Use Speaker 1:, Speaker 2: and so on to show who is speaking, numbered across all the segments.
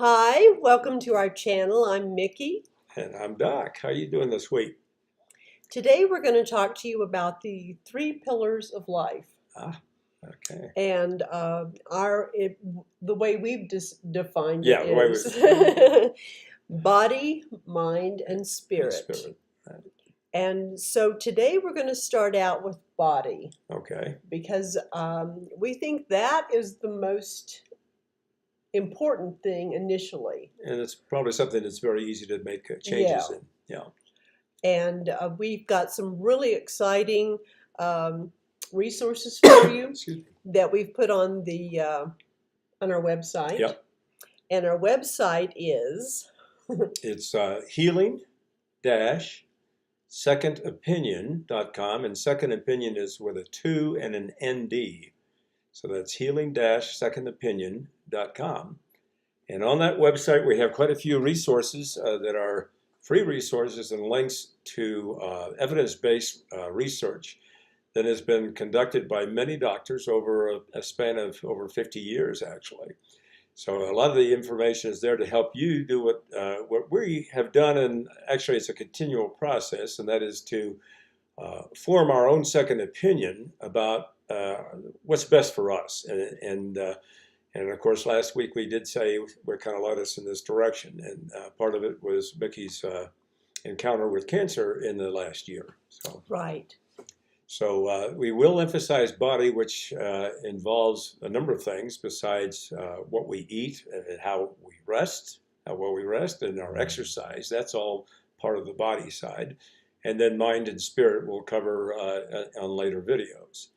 Speaker 1: Hi, welcome to our channel. I'm Mickey.
Speaker 2: And I'm Doc. How you doing this week?
Speaker 1: Today we're going to talk to you about the three pillars of life.
Speaker 2: Ah, okay.
Speaker 1: And the way we've defined it
Speaker 2: Yeah, the way we
Speaker 1: is body, mind, and spirit.
Speaker 2: spirit. Right.
Speaker 1: And so today we're going to start out with body
Speaker 2: Okay.
Speaker 1: because we think that is the most important thing initially.
Speaker 2: And it's probably something that's very easy to make changes in. Yeah.
Speaker 1: And we've got some really exciting resources for you that we've put on the on our website.
Speaker 2: Yep.
Speaker 1: And our website is
Speaker 2: It's healing-secondopinion.com, and second opinion is with a 2 and an ND. So that's healing-secondopinion.com. And on that website, we have quite a few resources that are free resources and links to evidence-based research that has been conducted by many doctors over a span of over 50 years, actually. So a lot of the information is there to help you do what we have done, and actually it's a continual process, and that is to form our own second opinion about what's best for us. And of course, last week we did say we're kind of led us in this direction, and part of it was Mickey's encounter with cancer in the last year. So,
Speaker 1: right.
Speaker 2: So we will emphasize body, which involves a number of things besides what we eat and how we rest, how well we rest, and our exercise. That's all part of the body side. And then mind and spirit we'll cover on later videos.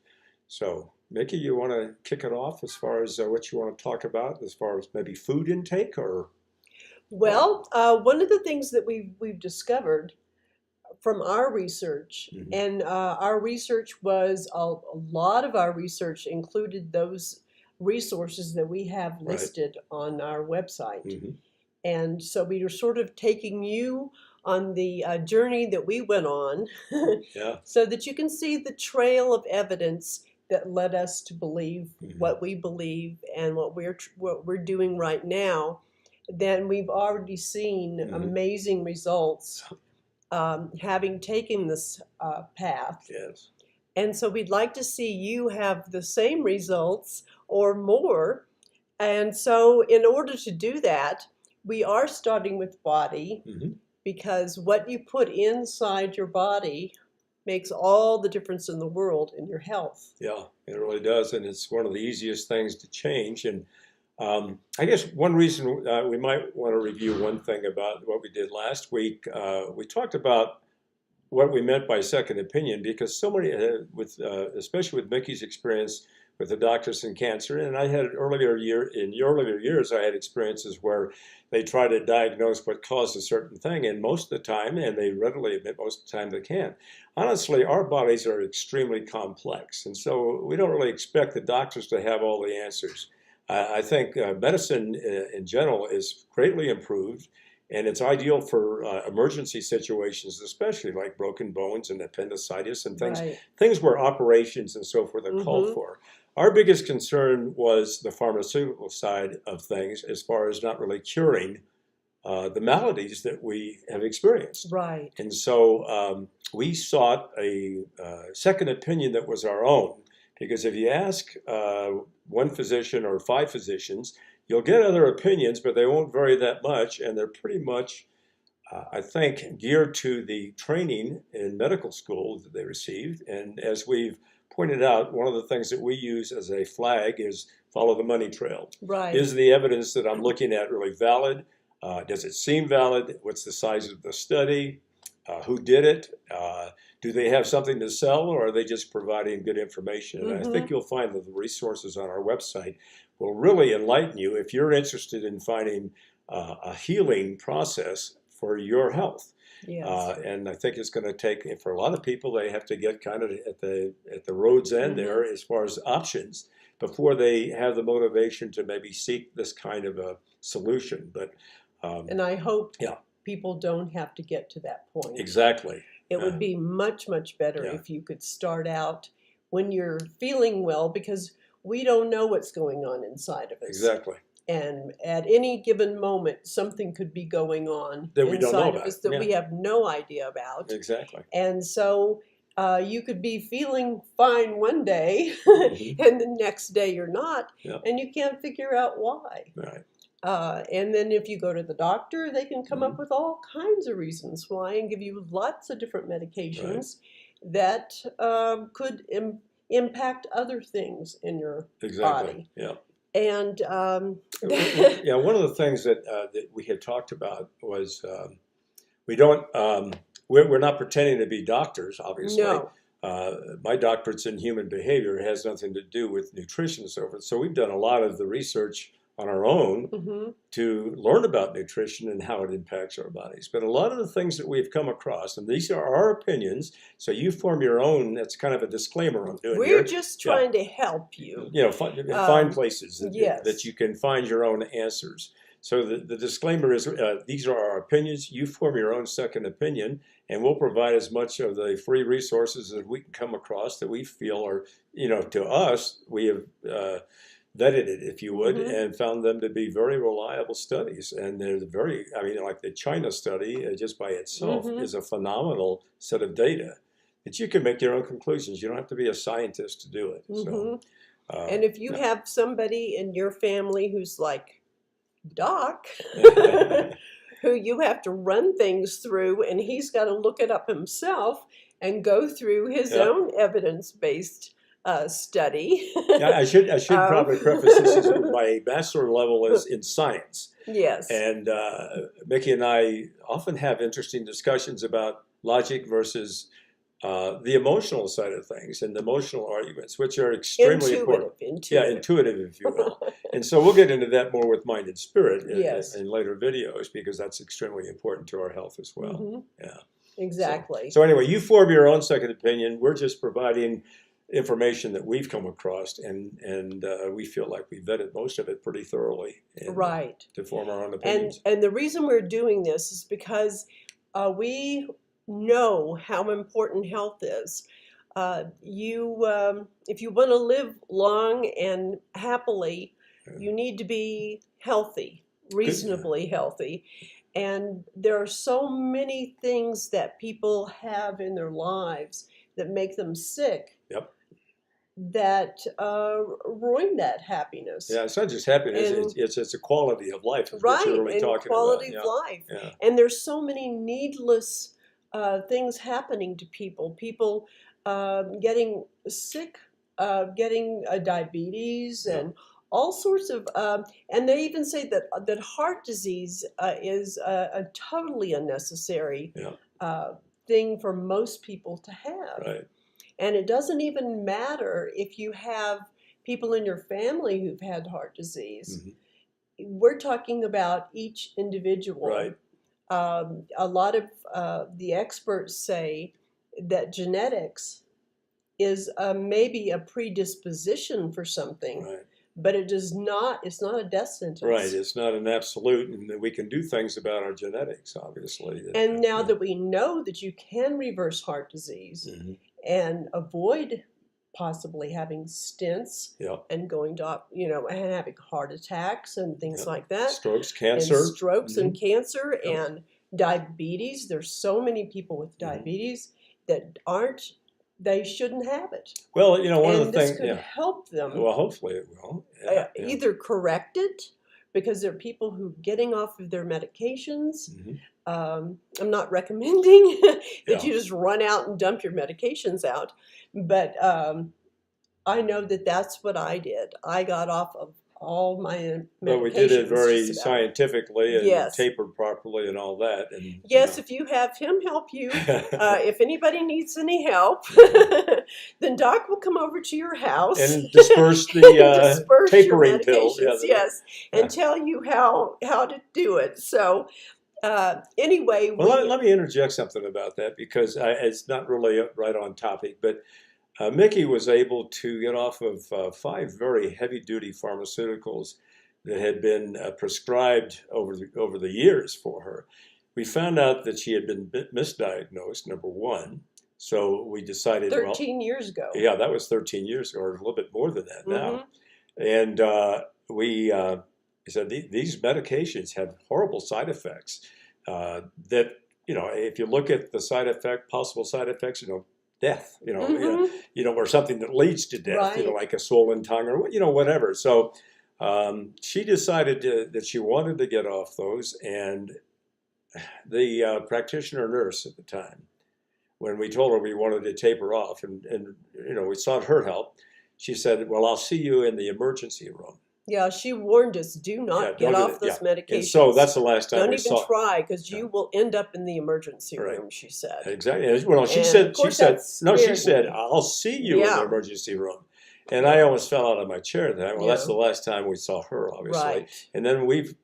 Speaker 2: So, Mickey, you want to kick it off as far as what you want to talk about, as far as maybe food intake or?
Speaker 1: Well, one of the things that we've discovered from our research, and our research was a lot of our research included those resources that we have listed on our website. And so we were sort of taking you on the journey that we went on so that you can see the trail of evidence that led us to believe what we believe and what we're doing right now. Then we've already seen amazing results having taken this path.
Speaker 2: Yes.
Speaker 1: And so we'd like to see you have the same results or more. And so in order to do that, we are starting with body because what you put inside your body makes all the difference in the world in your health.
Speaker 2: Yeah, it really does. And it's one of the easiest things to change. And I guess one reason we might want to review one thing about what we did last week, we talked about what we meant by second opinion, because so many, especially with Mickey's experience with the doctors in cancer, and I had in earlier years, I had experiences where they try to diagnose what caused a certain thing, and most of the time, and they readily admit most of the time they can't. Honestly, our bodies are extremely complex, and so we don't really expect the doctors to have all the answers. I think medicine in general is greatly improved, and it's ideal for emergency situations, especially like broken bones and appendicitis and things where operations and so forth are called for. Our biggest concern was the pharmaceutical side of things, as far as not really curing the maladies that we have experienced.
Speaker 1: Right.
Speaker 2: And so we sought a second opinion that was our own, because if you ask one physician or 5 physicians, you'll get other opinions, but they won't vary that much, and they're pretty much, I think, geared to the training in medical school that they received. And as we've pointed out, one of the things that we use as a flag is follow the money trail.
Speaker 1: Right.
Speaker 2: Is the evidence that I'm looking at really valid? Does it seem valid? What's the size of the study? Who did it? Do they have something to sell, or are they just providing good information? And I think you'll find that the resources on our website will really enlighten you if you're interested in finding a healing process for your health.
Speaker 1: Yes.
Speaker 2: And I think it's going to take, for a lot of people, they have to get kind of at the road's end there as far as options before they have the motivation to maybe seek this kind of a solution. But
Speaker 1: and I hope people don't have to get to that point.
Speaker 2: Exactly.
Speaker 1: It would be much, much better if you could start out when you're feeling well, because we don't know what's going on inside of us.
Speaker 2: Exactly.
Speaker 1: And at any given moment, something could be going on
Speaker 2: that we don't know
Speaker 1: inside of
Speaker 2: about.
Speaker 1: us that
Speaker 2: Yeah,
Speaker 1: we have no idea about.
Speaker 2: exactly.
Speaker 1: And so you could be feeling fine one day,
Speaker 2: Hmm.
Speaker 1: and the next day you're not,
Speaker 2: Yeah,
Speaker 1: and you can't figure out why.
Speaker 2: right.
Speaker 1: And then if you go to the doctor, they can come
Speaker 2: Hmm.
Speaker 1: up with all kinds of reasons why and give you lots of different
Speaker 2: Right.
Speaker 1: medications that could impact other things in your
Speaker 2: Exactly.
Speaker 1: body.
Speaker 2: Yeah.
Speaker 1: And
Speaker 2: Yeah, one of the things that we had talked about was we don't we're not pretending to be doctors, obviously.
Speaker 1: no.
Speaker 2: My doctorate's in human behavior. It has nothing to do with nutrition and so forth. So we've done a lot of the research on our own
Speaker 1: Hmm.
Speaker 2: to learn about nutrition and how it impacts our bodies. But a lot of the things that we've come across, and these are our opinions, so you form your own. That's kind of a disclaimer I'm doing
Speaker 1: We're
Speaker 2: here.
Speaker 1: just
Speaker 2: Yeah.
Speaker 1: trying to help you.
Speaker 2: Find places that
Speaker 1: Yes.
Speaker 2: you can find your own answers. So the disclaimer is these are our opinions. You form your own second opinion, and we'll provide as much of the free resources as we can come across that we feel are, to us, we have vetted it, if you would,
Speaker 1: Hmm.
Speaker 2: and found them to be very reliable studies. And they're very, like the China study, just by itself,
Speaker 1: Hmm.
Speaker 2: is a phenomenal set of data that you can make your own conclusions. You don't have to be a scientist to do it.
Speaker 1: Hmm.
Speaker 2: So,
Speaker 1: And if you
Speaker 2: yeah.
Speaker 1: have somebody in your family who's like Doc, who you have to run things through, and he's got to look it up himself and go through his
Speaker 2: Yeah.
Speaker 1: own evidence-based study.
Speaker 2: Yeah, I should
Speaker 1: Um,
Speaker 2: probably preface this as my bachelor level is in science,
Speaker 1: yes,
Speaker 2: and Mickey and I often have interesting discussions about logic versus the emotional side of things and the emotional arguments, which are extremely important. Yeah,
Speaker 1: intuitive.
Speaker 2: intuitive, if you will. And so we'll get into that more with Mind and Spirit
Speaker 1: Yes.
Speaker 2: in later videos because that's extremely important to our health as well.
Speaker 1: Hmm.
Speaker 2: Yeah.
Speaker 1: Exactly.
Speaker 2: So anyway, you form your own second opinion. We're just providing information that we've come across, and we feel like we vetted most of it pretty thoroughly, and,
Speaker 1: Right.
Speaker 2: to form our own
Speaker 1: And
Speaker 2: opinions.
Speaker 1: and the reason we're doing this is because we know how important health is. If you want to live long and happily, you need to be healthy,
Speaker 2: Good.
Speaker 1: reasonably healthy. And there are so many things that people have in their lives that make them sick
Speaker 2: Yep.
Speaker 1: that ruin that happiness.
Speaker 2: Yeah, it's not just happiness;
Speaker 1: And
Speaker 2: it's a quality of life, is what you're
Speaker 1: right,
Speaker 2: really
Speaker 1: and
Speaker 2: talking
Speaker 1: quality
Speaker 2: about.
Speaker 1: of
Speaker 2: Yeah.
Speaker 1: life.
Speaker 2: Yeah.
Speaker 1: And there's so many needless things happening to people. People getting sick, getting diabetes,
Speaker 2: Yeah.
Speaker 1: and all sorts of. And they even say that heart disease is a totally unnecessary
Speaker 2: Yeah.
Speaker 1: thing for most people to have.
Speaker 2: Right.
Speaker 1: And it doesn't even matter if you have people in your family who've had heart disease.
Speaker 2: Hmm.
Speaker 1: We're talking about each individual.
Speaker 2: Right.
Speaker 1: A lot of the experts say that genetics is maybe a predisposition for something,
Speaker 2: Right.
Speaker 1: but it does not. It's not a death sentence.
Speaker 2: Right. It's not an absolute, and that we can do things about our genetics, obviously.
Speaker 1: And now that we know that you can reverse heart disease
Speaker 2: Hmm.
Speaker 1: and avoid possibly having stents
Speaker 2: Yeah.
Speaker 1: and going to, and having heart attacks and things
Speaker 2: Yeah.
Speaker 1: like that,
Speaker 2: Strokes,
Speaker 1: and
Speaker 2: cancer.
Speaker 1: strokes and cancer
Speaker 2: Yep.
Speaker 1: and diabetes. There's so many people with diabetes that they shouldn't have it.
Speaker 2: Well, one of
Speaker 1: And
Speaker 2: the
Speaker 1: this
Speaker 2: things,
Speaker 1: could
Speaker 2: yeah.
Speaker 1: help them
Speaker 2: Well, hopefully it will. Yeah. Yeah.
Speaker 1: either correct it, because there are people who are getting off of their medications.
Speaker 2: Mhm.
Speaker 1: I'm not recommending that
Speaker 2: Yeah.
Speaker 1: you just run out and dump your medications out, but I know that that's what I did. I got off of all my medications.
Speaker 2: But we did it very
Speaker 1: just about.
Speaker 2: scientifically and
Speaker 1: Yes.
Speaker 2: tapered properly and all that. And
Speaker 1: Yes, if you have him help you, if anybody needs any help, then Doc will come over to your house
Speaker 2: and disperse the
Speaker 1: disperse your
Speaker 2: tapering pill.
Speaker 1: medications, yes, and tell you how to do it. So anyway,
Speaker 2: Well, let me interject something about that because it's not really right on topic, but Mickey was able to get off of 5 very heavy-duty pharmaceuticals that had been prescribed over the years for her. We found out that she had been misdiagnosed, number one. So we decided,
Speaker 1: 13 years ago.
Speaker 2: Yeah, that was 13 years ago, or a little bit more than that now.
Speaker 1: Mhm.
Speaker 2: And we He said these medications have horrible side effects. That if you look at the possible side effects, death, or something that leads to death,
Speaker 1: Right.
Speaker 2: like a swollen tongue or whatever. So she decided that she wanted to get off those, and the practitioner nurse at the time, when we told her we wanted to taper off, and we sought her help, she said, "Well, I'll see you in the emergency room."
Speaker 1: Yeah, she warned us, do
Speaker 2: Yeah,
Speaker 1: not
Speaker 2: don't
Speaker 1: get
Speaker 2: do
Speaker 1: off
Speaker 2: that. Yeah.
Speaker 1: those
Speaker 2: And
Speaker 1: medications.
Speaker 2: so that's the last time
Speaker 1: Don't
Speaker 2: we
Speaker 1: even
Speaker 2: saw.
Speaker 1: try, because
Speaker 2: Yeah.
Speaker 1: you will end up in the emergency
Speaker 2: Right.
Speaker 1: room, she said.
Speaker 2: Exactly. Well, she
Speaker 1: And
Speaker 2: said,
Speaker 1: of course
Speaker 2: no, she
Speaker 1: scared
Speaker 2: said,
Speaker 1: me.
Speaker 2: "I'll see you in the
Speaker 1: Yeah.
Speaker 2: emergency room." And I almost fell out of my chair then. Well, that's
Speaker 1: Yeah.
Speaker 2: the last time we saw her, obviously.
Speaker 1: Right.
Speaker 2: And then we've,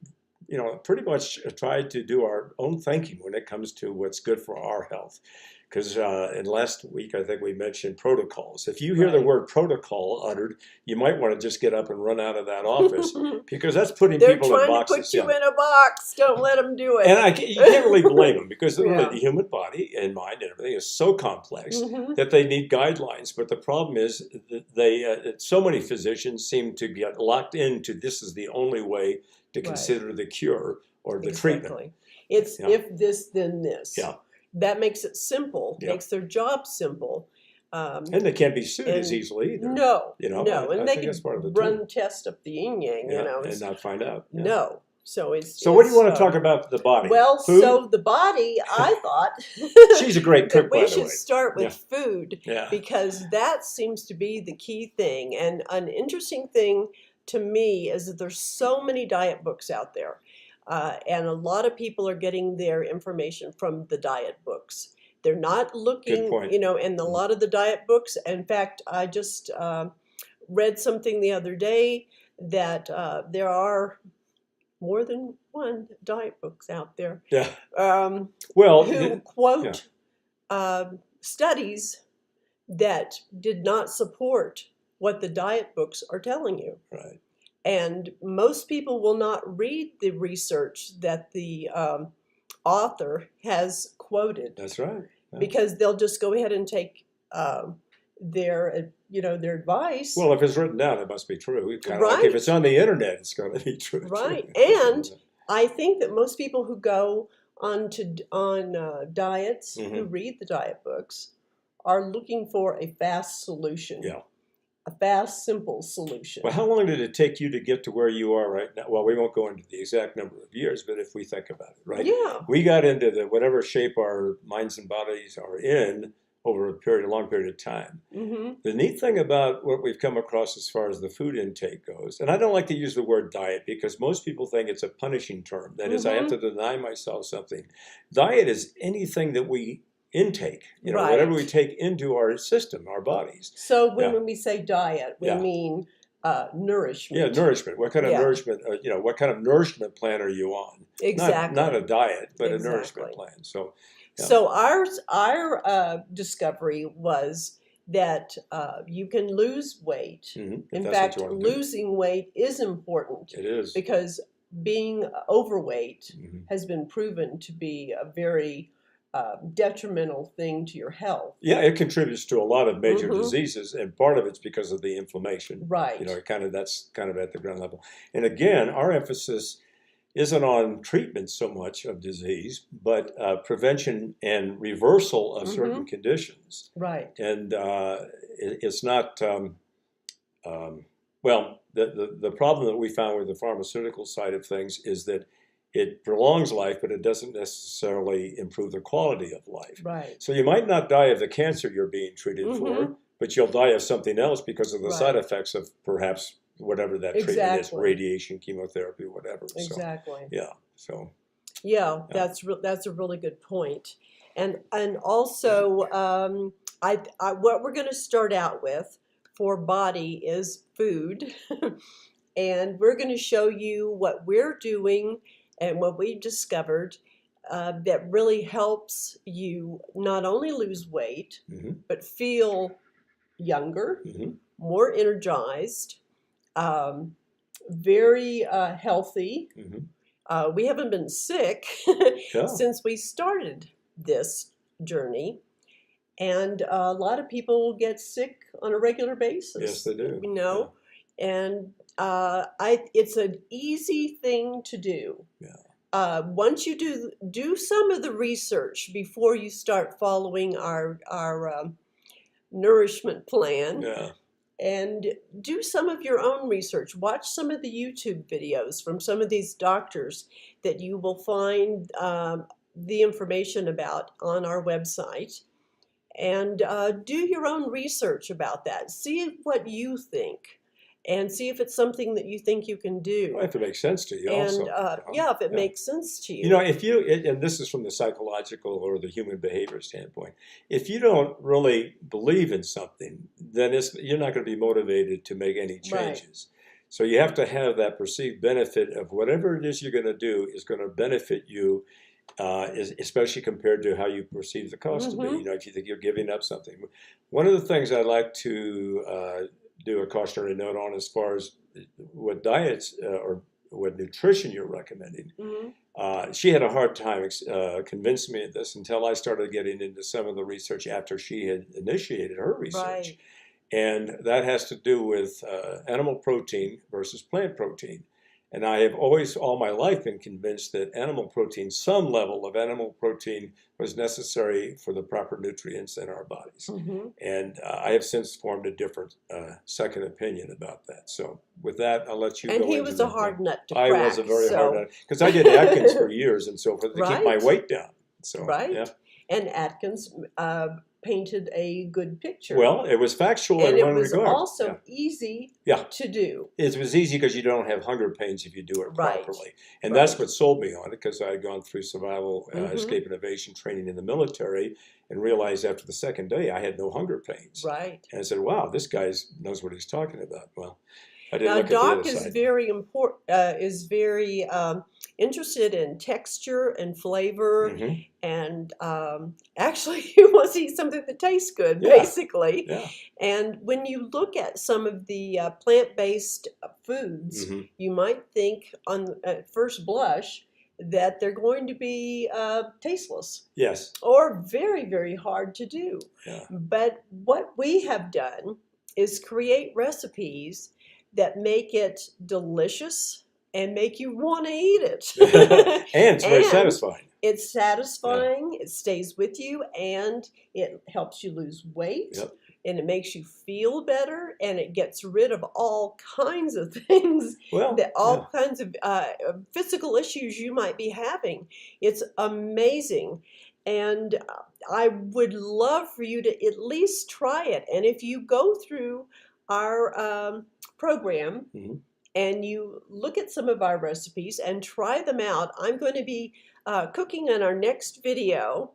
Speaker 2: pretty much tried to do our own thinking when it comes to what's good for our health. Because in last week, I think we mentioned protocols. If you hear the
Speaker 1: Right.
Speaker 2: word protocol uttered, you might want to just get up and run out of that office, because that's putting
Speaker 1: They're
Speaker 2: people in
Speaker 1: trying to
Speaker 2: boxes.
Speaker 1: put you in a box. Don't let them do it.
Speaker 2: And you can't really blame them, because really
Speaker 1: Yeah.
Speaker 2: the human body and mind and everything is so complex
Speaker 1: Mhm.
Speaker 2: that they need guidelines. But the problem is that so many physicians seem to get locked into this is the only way to
Speaker 1: Right.
Speaker 2: consider the cure or the treatment.
Speaker 1: Exactly. It's
Speaker 2: Yeah.
Speaker 1: if this, then this.
Speaker 2: Yeah.
Speaker 1: That makes it simple,
Speaker 2: Yeah.
Speaker 1: makes their job simple.
Speaker 2: And they can't be sued as
Speaker 1: and
Speaker 2: easily either.
Speaker 1: No,
Speaker 2: No,
Speaker 1: no.
Speaker 2: I
Speaker 1: And they
Speaker 2: think that's
Speaker 1: can
Speaker 2: part of the
Speaker 1: run
Speaker 2: tool.
Speaker 1: tests up the yin-yang,
Speaker 2: Yeah, and not find out. Yeah.
Speaker 1: No. So
Speaker 2: So what do you want to talk about the body?
Speaker 1: Well,
Speaker 2: Food?
Speaker 1: so the body, I thought
Speaker 2: She's a great cook,
Speaker 1: that
Speaker 2: by
Speaker 1: we
Speaker 2: the
Speaker 1: should
Speaker 2: way.
Speaker 1: start with food,
Speaker 2: Yeah.
Speaker 1: because that seems to be the key thing. And an interesting thing to me is that there's so many diet books out there. And a lot of people are getting their information from the diet books. They're not looking,
Speaker 2: Good point.
Speaker 1: in a lot of the diet books. In fact, I just read something the other day that there are more than one diet books out there.
Speaker 2: Yeah.
Speaker 1: Well, who quote studies that did not support what the diet books are telling you.
Speaker 2: Right.
Speaker 1: And most people will not read the research that the author has quoted.
Speaker 2: That's right. Yeah.
Speaker 1: Because they'll just go ahead and take their advice.
Speaker 2: Well, if it's written down, it must be true. Kind of
Speaker 1: Right.
Speaker 2: like if it's on the internet, it's going to be true.
Speaker 1: Right.
Speaker 2: Too.
Speaker 1: And I think that most people who go on diets, who read the diet books, are looking for a fast solution.
Speaker 2: Yeah.
Speaker 1: A fast, simple solution.
Speaker 2: Well, how long did it take you to get to where you are right now? Well, we won't go into the exact number of years, but if we think about it, right?
Speaker 1: Yeah.
Speaker 2: We got into whatever shape our minds and bodies are in over a long period of time.
Speaker 1: Mm-hmm.
Speaker 2: The neat thing about what we've come across as far as the food intake goes, and I don't like to use the word diet because most people think it's a punishing term. That is, I have to deny myself something. Diet is anything that we intake,
Speaker 1: Right.
Speaker 2: whatever we take into our system, our bodies.
Speaker 1: So when we say diet, we mean nourishment.
Speaker 2: Yeah, nourishment. What kind of nourishment? What kind of nourishment plan are you on?
Speaker 1: Exactly.
Speaker 2: Not a diet, but
Speaker 1: Exactly.
Speaker 2: a nourishment plan. So,
Speaker 1: so our discovery was that you can lose weight. In fact, losing weight is important.
Speaker 2: It is,
Speaker 1: because being overweight has been proven to be a very detrimental thing to your health.
Speaker 2: Yeah, it contributes to a lot of major diseases, and part of it's because of the inflammation.
Speaker 1: Right.
Speaker 2: That's kind of at the ground level. And again, our emphasis isn't on treatment so much of disease, but prevention and reversal of certain conditions.
Speaker 1: Right.
Speaker 2: And it's not. Well, the problem that we found with the pharmaceutical side of things is that it prolongs life, but it doesn't necessarily improve the quality of life.
Speaker 1: Right.
Speaker 2: So you might not die of the cancer you're being treated for, but you'll die of something else because of the side effects of perhaps whatever that treatment is, radiation, chemotherapy, whatever.
Speaker 1: Exactly.
Speaker 2: So,
Speaker 1: that's a really good point. And also, what we're going to start out with for body is food. And we're going to show you what we're doing and what we've discovered that really helps you not only lose weight, but feel younger, more energized, very healthy. We haven't been sick since we started this journey. And a lot of people get sick on a regular basis.
Speaker 2: Yes, they do.
Speaker 1: And it's an easy thing to do.
Speaker 2: Yeah.
Speaker 1: Once you do some of the research before you start following our nourishment plan,
Speaker 2: Yeah.
Speaker 1: and do some of your own research. Watch some of the YouTube videos from some of these doctors that you will find the information about on our website, and do your own research about that. See what you think, and see if it's something that you think you can do.
Speaker 2: Well, if it makes sense to you,
Speaker 1: And
Speaker 2: also.
Speaker 1: yeah, if it
Speaker 2: Yeah.
Speaker 1: makes sense to
Speaker 2: You know, if you, and this is from the psychological or the human behavior standpoint, if you don't really believe in something, then you're not going to be motivated to make any changes. So you have to have that perceived benefit of whatever it is you're going to do is going to benefit you, especially compared to how you perceive the cost of it. You know, if you think you're giving up something. One of the things I like to do a cautionary note on as far as what diets or what nutrition you're recommending. She had a hard time convincing me of this until I started getting into some of the research after she had initiated her research. And that has to do with animal protein versus plant protein. And I have always, all my life, been convinced that animal protein, some level of animal protein, was necessary for the proper nutrients in our bodies. And I have since formed a different second opinion about that. So with that, I'll let you go.
Speaker 1: And he was a hard nut to crack.
Speaker 2: I was a very hard nut, because I did Atkins for years and so forth to keep my weight down. So, yeah.
Speaker 1: And Atkins painted a good picture.
Speaker 2: Well, it was factual
Speaker 1: and
Speaker 2: in one
Speaker 1: it was
Speaker 2: regard.
Speaker 1: Also easy to do.
Speaker 2: It was easy because you don't have hunger pains if you do it properly. And that's what sold me on it, because I had gone through survival, escape and evasion training in the military, and realized after the second day I had no hunger pains. And I said, wow, this guy knows what he's talking about. Well, I didn't look at the other side.
Speaker 1: Is very interested in texture and flavor, and actually he wants to eat something that tastes good, basically. And when you look at some of the plant-based foods, you might think at first blush that they're going to be tasteless. Or very, very hard to do. But what we have done is create recipes that make it delicious and make you want to eat it.
Speaker 2: And it's very satisfying.
Speaker 1: It's satisfying, it stays with you, and it helps you lose weight, and it makes you feel better, and it gets rid of all kinds of things, kinds of physical issues you might be having. It's amazing. And I would love for you to at least try it. And if you go through our program and you look at some of our recipes and try them out, I'm going to be cooking in our next video.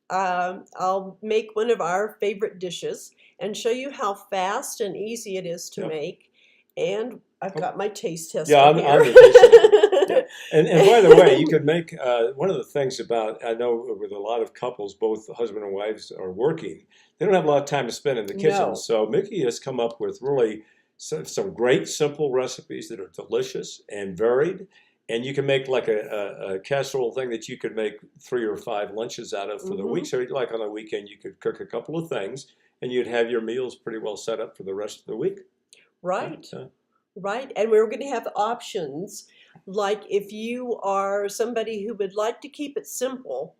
Speaker 1: I'll make one of our favorite dishes and show you how fast and easy it is to make. And I've got my taste tester here.
Speaker 2: I'm the taste tester. And by the way, you could make, one of the things about, I know with a lot of couples, both the husband and wives are working, they don't have a lot of time to spend in the kitchen. So Mickey has come up with really some great simple recipes that are delicious and varied. And you can make like a casserole thing that you could make 3 or 5 lunches out of for the week. So like on a weekend, you could cook a couple of things and you'd have your meals pretty well set up for the rest of the week.
Speaker 1: Right. And we're going to have options, like if you are somebody who would like to keep it simple,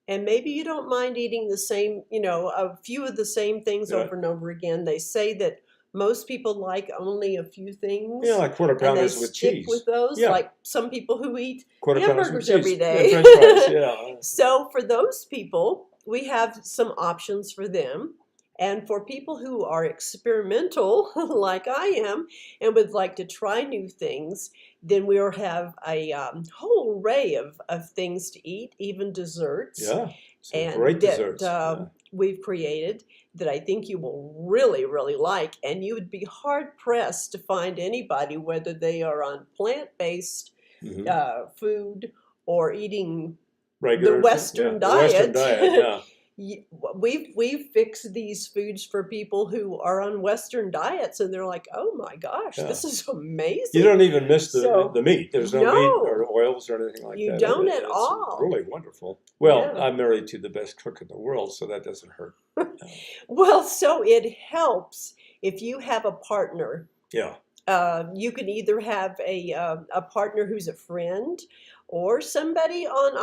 Speaker 1: and maybe you don't mind eating the same, a few of the same things over and over again. They say that most people like only a few things.
Speaker 2: Yeah, like quarter pounders with cheese.
Speaker 1: With those, like some people who eat
Speaker 2: quarter
Speaker 1: hamburgers every day.
Speaker 2: Yeah, French fries,
Speaker 1: So for those people, we have some options for them. And for people who are experimental, like I am, and would like to try new things, then we'll have a whole array of things to eat, even desserts.
Speaker 2: Yeah, some great desserts.
Speaker 1: We've created that I think you will really, really like. And you would be hard-pressed to find anybody, whether they are on plant-based food or eating the Western diet.
Speaker 2: The Western diet,
Speaker 1: We've fixed these foods for people who are on Western diets, and they're like, "Oh my gosh, this is amazing!"
Speaker 2: You don't even miss the meat. There's no meat or oils or anything like that.
Speaker 1: You don't at all.
Speaker 2: Really wonderful. Well, I'm married to the best cook in the world, so that doesn't hurt.
Speaker 1: Well, so it helps if you have a partner. You can either have a partner who's a friend, or somebody on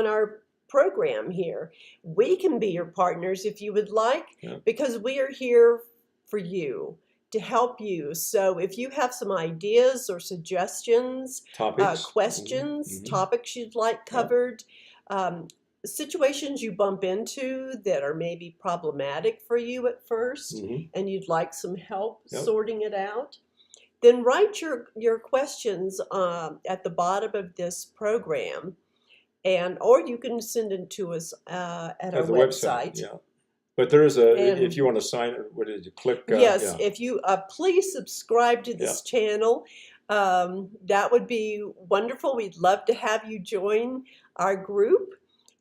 Speaker 1: our program here. We can be your partners if you would like,
Speaker 2: Yeah.
Speaker 1: because we are here for you, to help you. So if you have some ideas or suggestions,
Speaker 2: Topics.
Speaker 1: questions,
Speaker 2: Mhm.
Speaker 1: topics you'd like
Speaker 2: Yeah.
Speaker 1: covered, situations you bump into that are maybe problematic for you at first,
Speaker 2: Mhm.
Speaker 1: and you'd like some help
Speaker 2: Yep.
Speaker 1: sorting it out, then write your questions at the bottom of this program, or you can send it to us at our
Speaker 2: At the
Speaker 1: website.
Speaker 2: yeah. But there is a, if
Speaker 1: And
Speaker 2: you want to sign it, what did you click?
Speaker 1: yes,
Speaker 2: Yeah.
Speaker 1: if you please subscribe to this channel, that would be wonderful. We'd love to have you join our group.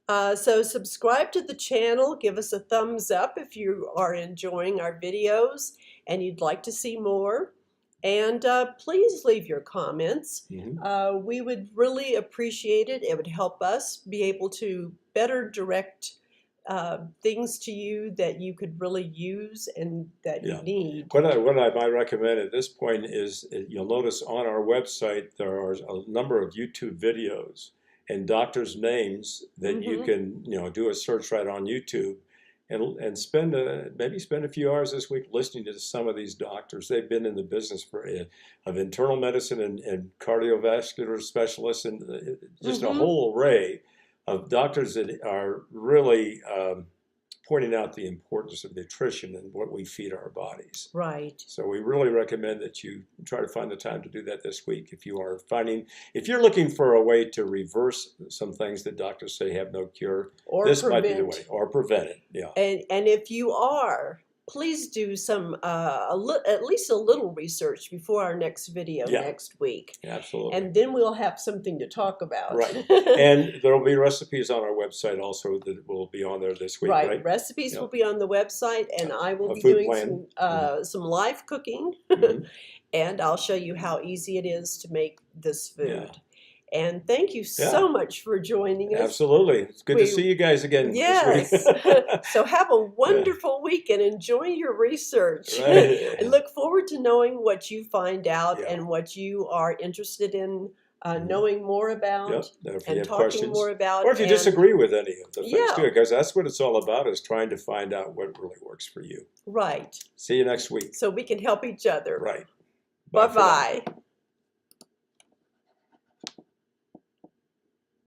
Speaker 1: So subscribe to the channel, give us a thumbs up if you are enjoying our videos and you'd like to see more. And please leave your comments.
Speaker 2: Mhm.
Speaker 1: We would really appreciate it. It would help us be able to better direct things to you that you could really use and that you
Speaker 2: Yeah.
Speaker 1: need.
Speaker 2: What I might recommend at this point is, you'll notice on our website there are a number of YouTube videos and doctors' names that you
Speaker 1: Mhm.
Speaker 2: can, do a search right on YouTube, and maybe spend a few hours this week listening to some of these doctors. They've been in the business of internal medicine and cardiovascular specialists, and just a
Speaker 1: Mhm.
Speaker 2: whole array of doctors that are really pointing out the importance of nutrition and what we feed our bodies.
Speaker 1: Right.
Speaker 2: So we really recommend that you try to find the time to do that this week. If you're looking for a way to reverse some things that doctors say have no cure,
Speaker 1: Or
Speaker 2: this might be the
Speaker 1: prevent.
Speaker 2: way, or prevent it. Yeah.
Speaker 1: And if you are, please do some at least a little research before our next video
Speaker 2: Yeah.
Speaker 1: next week.
Speaker 2: Absolutely.
Speaker 1: And then we'll have something to talk about.
Speaker 2: Right. And there will be recipes on our website also that will be on there this week, right?
Speaker 1: Recipes
Speaker 2: Yeah.
Speaker 1: will be on the website, and I will
Speaker 2: A
Speaker 1: be
Speaker 2: food
Speaker 1: doing
Speaker 2: plan.
Speaker 1: some live cooking,
Speaker 2: Mhm.
Speaker 1: and I'll show you how easy it is to make this food.
Speaker 2: Yeah.
Speaker 1: And thank you so much for joining us.
Speaker 2: Absolutely. It's good to see you guys again
Speaker 1: Yes.
Speaker 2: this week.
Speaker 1: So have a wonderful week and enjoy your research.
Speaker 2: Right.
Speaker 1: I look forward to knowing what you find out
Speaker 2: Yeah.
Speaker 1: and what you are interested in
Speaker 2: Mhm.
Speaker 1: knowing more about
Speaker 2: Yep. If you
Speaker 1: and
Speaker 2: have
Speaker 1: talking
Speaker 2: questions,
Speaker 1: more about.
Speaker 2: or if you disagree with any of the things
Speaker 1: Yeah.
Speaker 2: too, because that's what it's all about, is trying to find out what really works for you.
Speaker 1: Right.
Speaker 2: See you next week.
Speaker 1: So we can help each other.
Speaker 2: Right.
Speaker 1: Bye-bye.